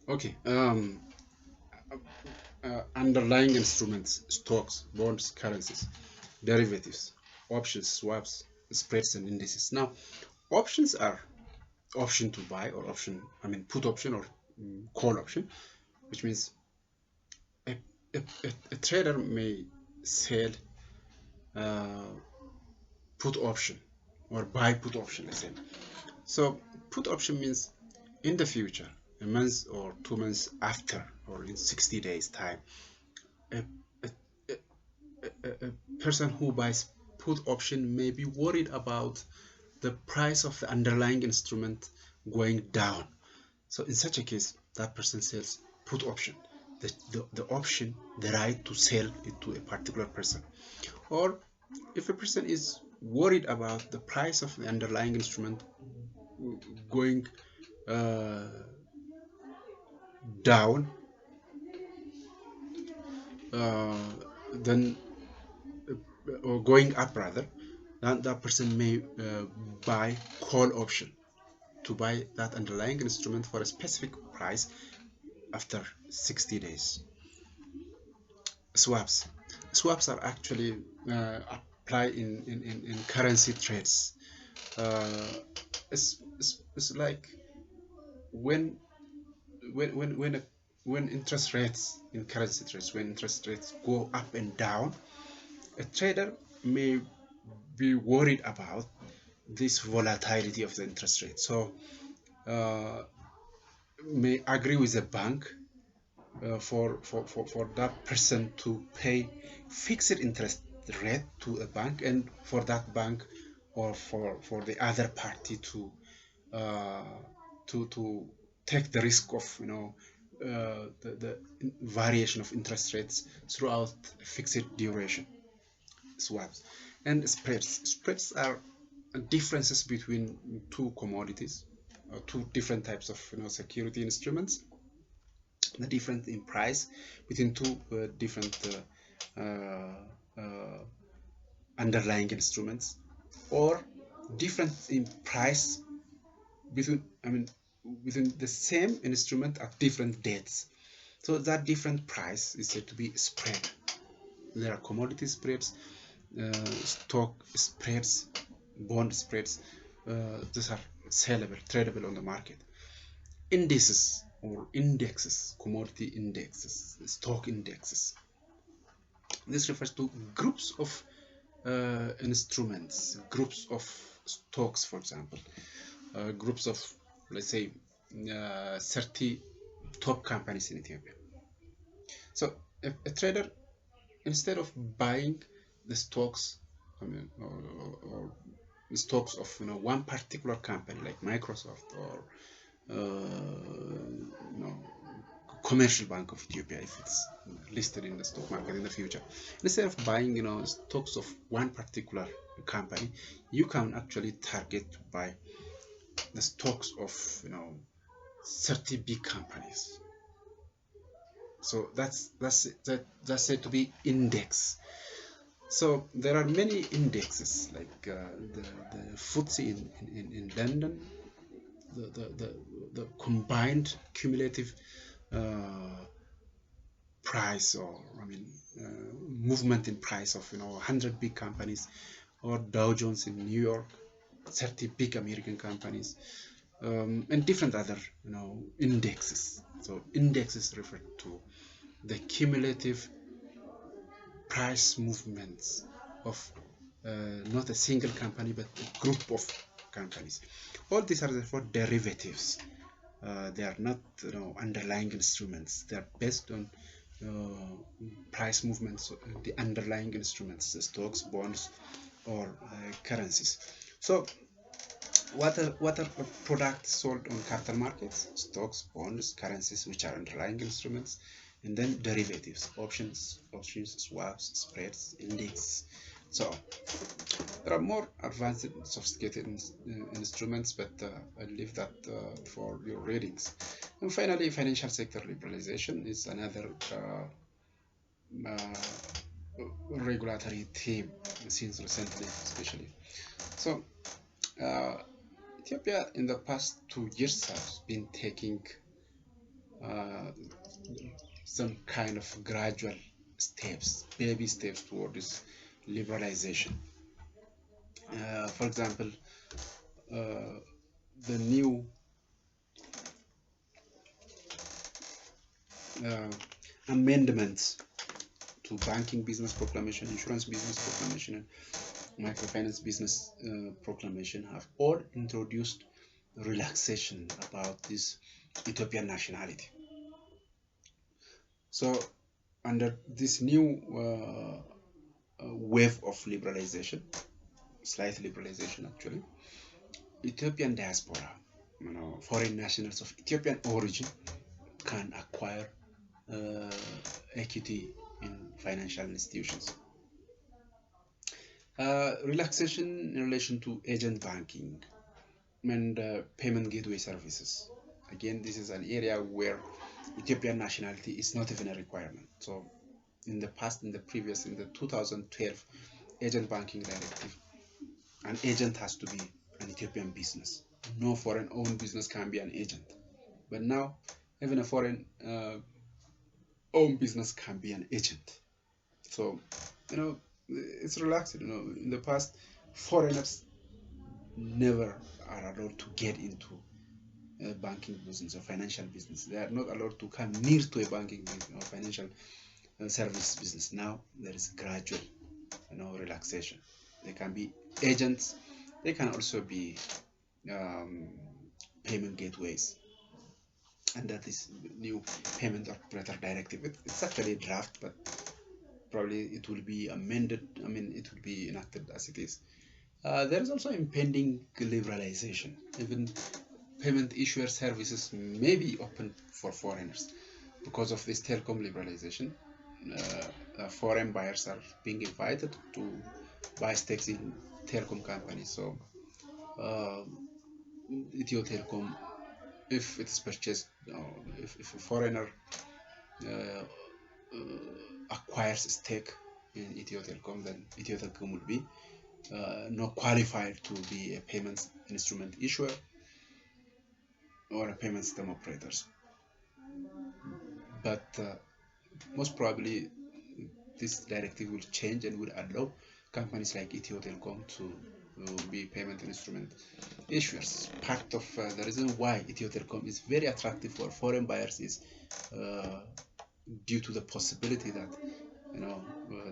Okay. Underlying instruments, stocks, bonds, currencies, derivatives, options, swaps, spreads, and indices. Now, options are option to buy or option, put option or call option, which means a, a trader may sell uh, put option or buy put option, let's say. So, put option means in the future, a month or 2 months after, or in 60 days' time, a, a, a person who buys put option may be worried about the price of the underlying instrument going down. So in such a case, that person sells put option, the option, the right to sell it to a particular person. Or if a person is worried about the price of the underlying instrument going uh, down, uh, then or going up rather, then that person may buy call option to buy that underlying instrument for a specific price after 60 days. Swaps. Swaps are actually apply in currency trades. Uh, it's like when when when interest rates in currency trades, when interest rates go up and down, a trader may be worried about this volatility of the interest rate. So uh, may agree with the bank for that person to pay fixed interest rate to a bank, and for that bank or for the other party uh, to take the risk of the variation of interest rates throughout a fixed duration. Swaps and spreads are differences between two commodities, two different types of security instruments, the difference in price between two different underlying instruments, or difference in price between within the same instrument at different dates. So that different price is said to be spread. There are commodity spreads, stock spreads, bond spreads. These are sellable, tradable on the market. Indices or indexes, commodity indexes, stock indexes. This refers to groups of instruments, groups of stocks, for example, groups of, let's say, 30 top companies in Ethiopia. So a trader, instead of buying the stocks, or the stocks of one particular company like Microsoft or you know, Commercial Bank of Ethiopia, if it's listed in the stock market in the future, instead of buying stocks of one particular company, you can actually target to buy the stocks of 30 big companies. So that's said to be index. So there are many indexes like the FTSE in London, the combined cumulative uh, price, or movement in price of 100 big companies, or Dow Jones in New York, 30 big American companies, and different other indexes. So indexes refer to the cumulative price movements of not a single company but a group of companies. All these are therefore derivatives. They are not underlying instruments. They are based on price movements, the underlying instruments, the stocks, bonds, or currencies. So what are products sold on capital markets? Stocks, bonds, currencies, which are underlying instruments, and then derivatives, options, swaps, spreads, index. So there are more advanced, sophisticated instruments, but I'll leave that for your readings. And finally, financial sector liberalization is another regulatory theme since recently, especially. So Ethiopia in the past 2 years has been taking uh, some kind of gradual steps, baby steps toward this liberalization. For example, uh, the new uh, amendments to banking business proclamation, insurance business proclamation, and microfinance business proclamation have all introduced relaxation about this Ethiopian nationality. So under this new wave of liberalization, slight liberalization actually, Ethiopian diaspora, foreign nationals of Ethiopian origin can acquire equity in financial institutions. Relaxation in relation to agent banking and payment gateway services. Again, this is an area where Ethiopian nationality is not even a requirement. So in the past, in the 2012 agent banking directive, an agent has to be an Ethiopian business. No foreign owned business can be an agent. But now, even a foreign owned business can be an agent. So, it's relaxed. In the past, foreigners never are allowed to get into a banking business or financial business. They are not allowed to come near to a banking business or financial service business. Now there is gradual, relaxation. They can be agents. They can also be payment gateways under this new payment operator directive. It's actually a draft, but probably it will be amended. I mean, it will be enacted as it is. There is also impending liberalization. Even payment issuer services may be open for foreigners because of this telecom liberalization. Foreign buyers are being invited to buy stakes in telecom companies. So Ethio Telecom, if it's purchased, if a foreigner acquires a stake in Ethio Telecom, then Ethio Telecom will be not qualified to be a payments instrument issuer or a payment system operators. But most probably this directive will change and will allow companies like Ethio Telecom to be payment instrument issuers. Part of the reason why Ethio Telecom is very attractive for foreign buyers is due to the possibility that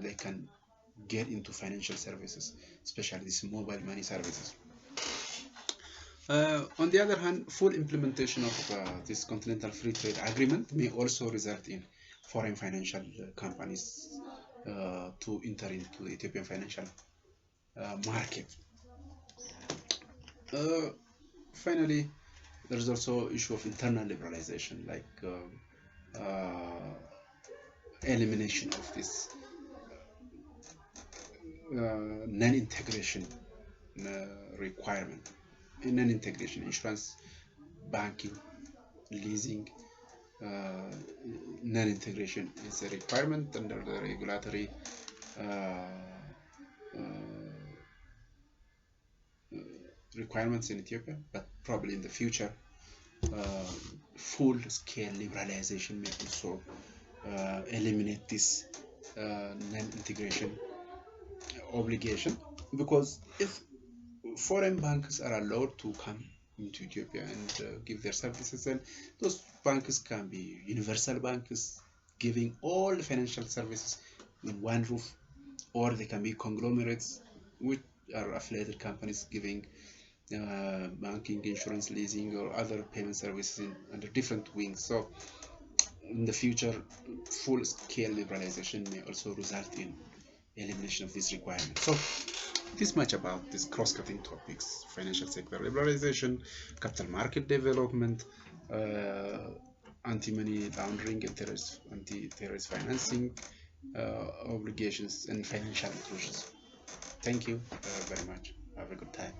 they can get into financial services, especially these mobile money services. On the other hand, full implementation of this Continental Free Trade Agreement may also result in foreign financial companies to enter into the Ethiopian financial market. Finally, there is also issue of internal liberalization, like elimination of this non-integration requirement. Non-integration, insurance, banking, leasing, non-integration is a requirement under the regulatory requirements in Ethiopia, but probably in the future, full-scale liberalization may also eliminate this non-integration obligation, because if foreign banks are allowed to come into Ethiopia and give their services, and those banks can be universal banks giving all the financial services in one roof, or they can be conglomerates which are affiliated companies giving banking, insurance, leasing, or other payment services under different wings. So in the future, full-scale liberalization may also result in elimination of these requirements. So this much about these cross-cutting topics: financial sector liberalization, capital market development, anti-money laundering and anti-terrorist financing, obligations, and financial inclusions. Thank you very much. Have a good time.